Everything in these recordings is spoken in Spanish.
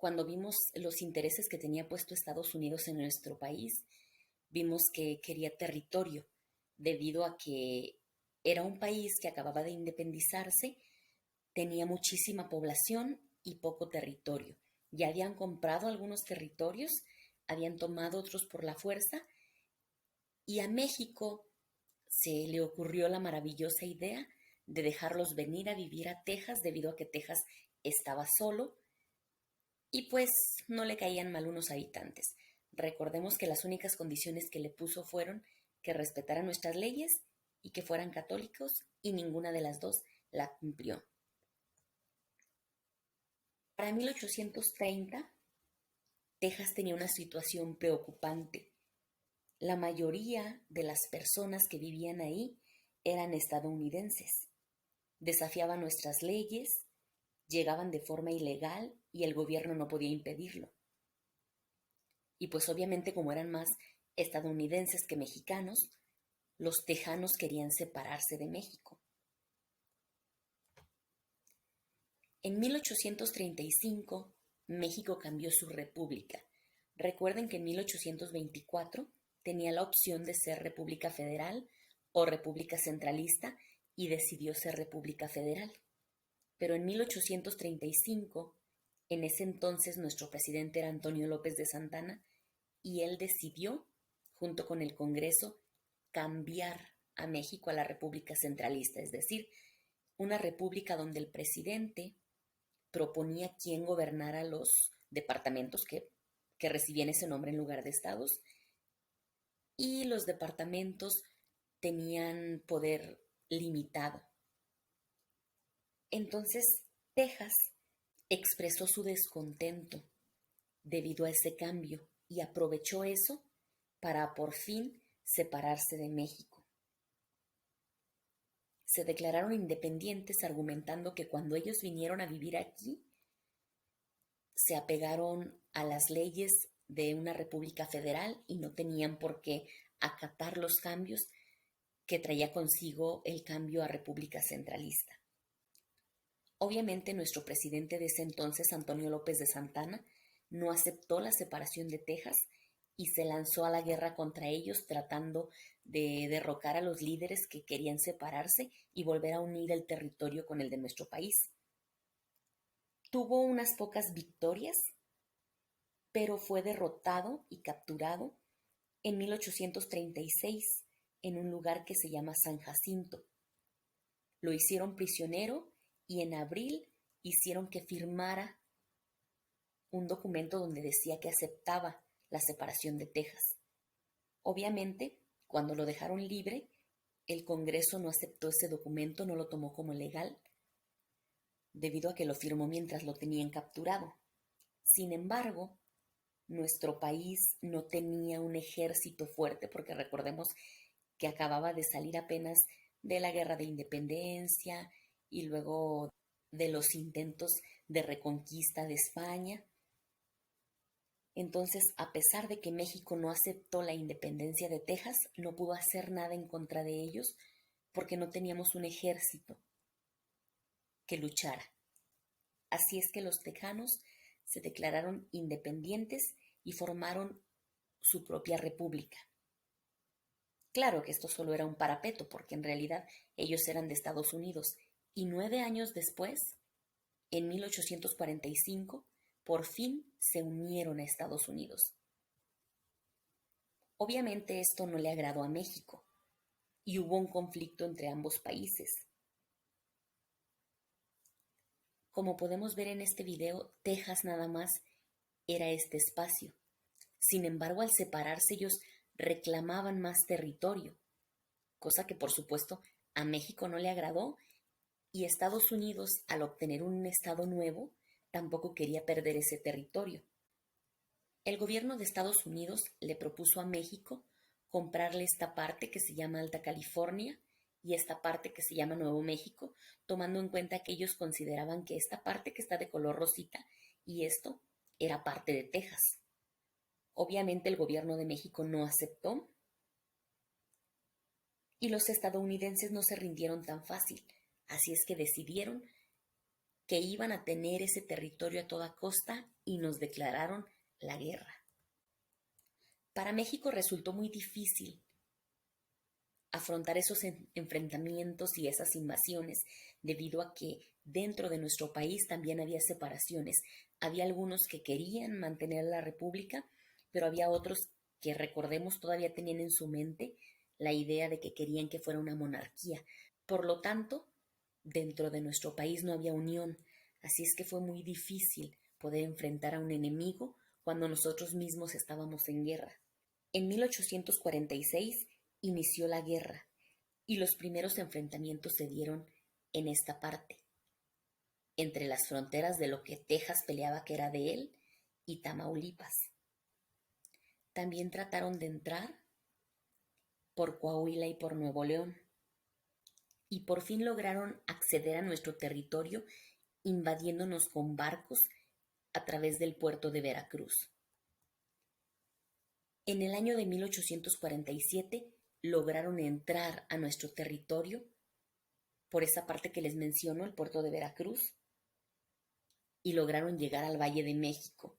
Cuando vimos los intereses que tenía puesto Estados Unidos en nuestro país, vimos que quería territorio, debido a que era un país que acababa de independizarse, tenía muchísima población y poco territorio. Ya habían comprado algunos territorios, habían tomado otros por la fuerza, y a México se le ocurrió la maravillosa idea de dejarlos venir a vivir a Texas debido a que Texas estaba solo y pues no le caían mal unos habitantes. Recordemos que las únicas condiciones que le puso fueron que respetaran nuestras leyes y que fueran católicos, y ninguna de las dos la cumplió. Para 1830, Texas tenía una situación preocupante. La mayoría de las personas que vivían ahí eran estadounidenses. Desafiaban nuestras leyes, llegaban de forma ilegal y el gobierno no podía impedirlo. Y pues obviamente, como eran más estadounidenses que mexicanos, los tejanos querían separarse de México. En 1835, México cambió su república. Recuerden que en 1824 tenía la opción de ser república federal o república centralista y decidió ser república federal. Pero en 1835, en ese entonces nuestro presidente era Antonio López de Santana, y él decidió, junto con el Congreso, cambiar a México a la república centralista, es decir, una república donde el presidente proponía quién gobernara los departamentos que recibían ese nombre en lugar de estados, y los departamentos tenían poder limitado. Entonces, Texas expresó su descontento debido a ese cambio y aprovechó eso para por fin separarse de México. Se declararon independientes argumentando que cuando ellos vinieron a vivir aquí, se apegaron a las leyes de una república federal y no tenían por qué acatar los cambios que traía consigo el cambio a república centralista. Obviamente nuestro presidente de ese entonces, Antonio López de Santana, no aceptó la separación de Texas y se lanzó a la guerra contra ellos, tratando de derrocar a los líderes que querían separarse y volver a unir el territorio con el de nuestro país. Tuvo unas pocas victorias, pero fue derrotado y capturado en 1836 en un lugar que se llama San Jacinto. Lo hicieron prisionero y en abril hicieron que firmara un documento donde decía que aceptaba la separación de Texas. Obviamente, cuando lo dejaron libre, el Congreso no aceptó ese documento, no lo tomó como legal, debido a que lo firmó mientras lo tenían capturado. Sin embargo, nuestro país no tenía un ejército fuerte, porque recordemos que acababa de salir apenas de la Guerra de Independencia y luego de los intentos de reconquista de España. Entonces, a pesar de que México no aceptó la independencia de Texas, no pudo hacer nada en contra de ellos porque no teníamos un ejército que luchara. Así es que los tejanos se declararon independientes y formaron su propia república. Claro que esto solo era un parapeto, porque en realidad ellos eran de Estados Unidos, y 9 años después, en 1845, por fin se unieron a Estados Unidos. Obviamente esto no le agradó a México, y hubo un conflicto entre ambos países. Como podemos ver en este video, Texas nada más era este espacio. Sin embargo, al separarse ellos reclamaban más territorio, cosa que por supuesto a México no le agradó, y Estados Unidos, al obtener un estado nuevo, tampoco quería perder ese territorio. El gobierno de Estados Unidos le propuso a México comprarle esta parte que se llama Alta California y esta parte que se llama Nuevo México, tomando en cuenta que ellos consideraban que esta parte que está de color rosita y esto era parte de Texas. Obviamente el gobierno de México no aceptó y los estadounidenses no se rindieron tan fácil, así es que decidieron que iban a tener ese territorio a toda costa y nos declararon la guerra. Para México resultó muy difícil afrontar esos enfrentamientos y esas invasiones, debido a que dentro de nuestro país también había separaciones. Había algunos que querían mantener la república, pero había otros que, recordemos, todavía tenían en su mente la idea de que querían que fuera una monarquía. Por lo tanto, dentro de nuestro país no había unión, así es que fue muy difícil poder enfrentar a un enemigo cuando nosotros mismos estábamos en guerra. En 1846 inició la guerra y los primeros enfrentamientos se dieron en esta parte, entre las fronteras de lo que Texas peleaba que era de él y Tamaulipas. También trataron de entrar por Coahuila y por Nuevo León, y por fin lograron acceder a nuestro territorio invadiéndonos con barcos a través del puerto de Veracruz. En el año de 1847 lograron entrar a nuestro territorio por esa parte que les menciono, el puerto de Veracruz, y lograron llegar al Valle de México.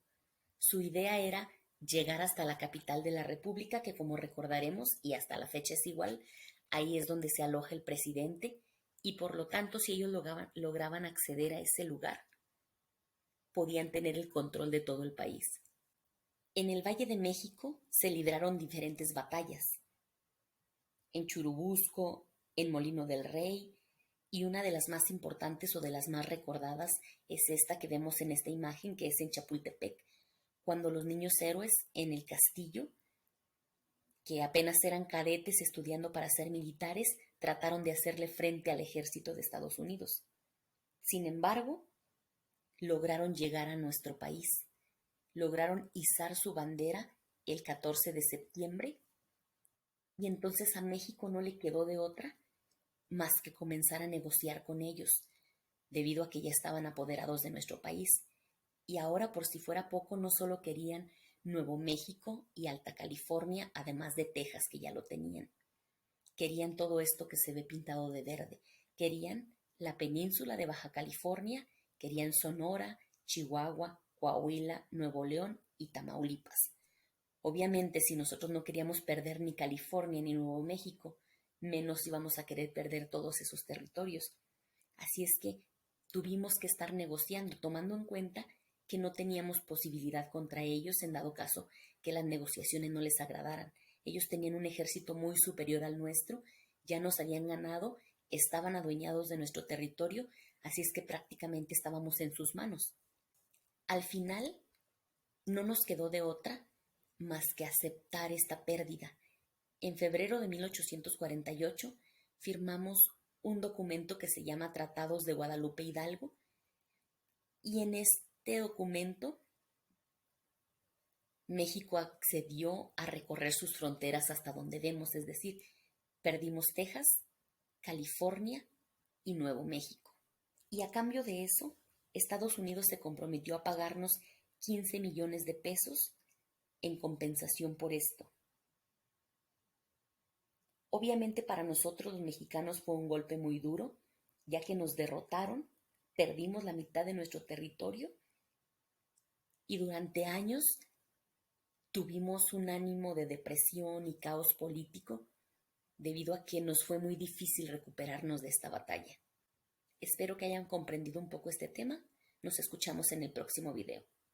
Su idea era llegar hasta la capital de la República, que como recordaremos, y hasta la fecha es igual, ahí es donde se aloja el presidente, y por lo tanto, si ellos lograban acceder a ese lugar, podían tener el control de todo el país. En el Valle de México se libraron diferentes batallas. En Churubusco, en Molino del Rey, y una de las más importantes o de las más recordadas es esta que vemos en esta imagen, que es en Chapultepec, cuando los niños héroes en el castillo, que apenas eran cadetes estudiando para ser militares, trataron de hacerle frente al ejército de Estados Unidos. Sin embargo, lograron llegar a nuestro país, lograron izar su bandera el 14 de septiembre, y entonces a México no le quedó de otra más que comenzar a negociar con ellos, debido a que ya estaban apoderados de nuestro país. Y ahora, por si fuera poco, no solo querían Nuevo México y Alta California, además de Texas, que ya lo tenían. Querían todo esto que se ve pintado de verde. Querían la península de Baja California, querían Sonora, Chihuahua, Coahuila, Nuevo León y Tamaulipas. Obviamente, si nosotros no queríamos perder ni California ni Nuevo México, menos íbamos a querer perder todos esos territorios. Así es que tuvimos que estar negociando, tomando en cuenta que no teníamos posibilidad contra ellos en dado caso que las negociaciones no les agradaran. Ellos tenían un ejército muy superior al nuestro, ya nos habían ganado, estaban adueñados de nuestro territorio, así es que prácticamente estábamos en sus manos. Al final, no nos quedó de otra más que aceptar esta pérdida. En febrero de 1848 firmamos un documento que se llama Tratados de Guadalupe Hidalgo, y en este documento México accedió a recorrer sus fronteras hasta donde vemos, es decir, perdimos Texas, California y Nuevo México. Y a cambio de eso, Estados Unidos se comprometió a pagarnos 15 millones de pesos en compensación por esto. Obviamente para nosotros los mexicanos fue un golpe muy duro, ya que nos derrotaron, perdimos la mitad de nuestro territorio y durante años tuvimos un ánimo de depresión y caos político debido a que nos fue muy difícil recuperarnos de esta batalla. Espero que hayan comprendido un poco este tema. Nos escuchamos en el próximo video.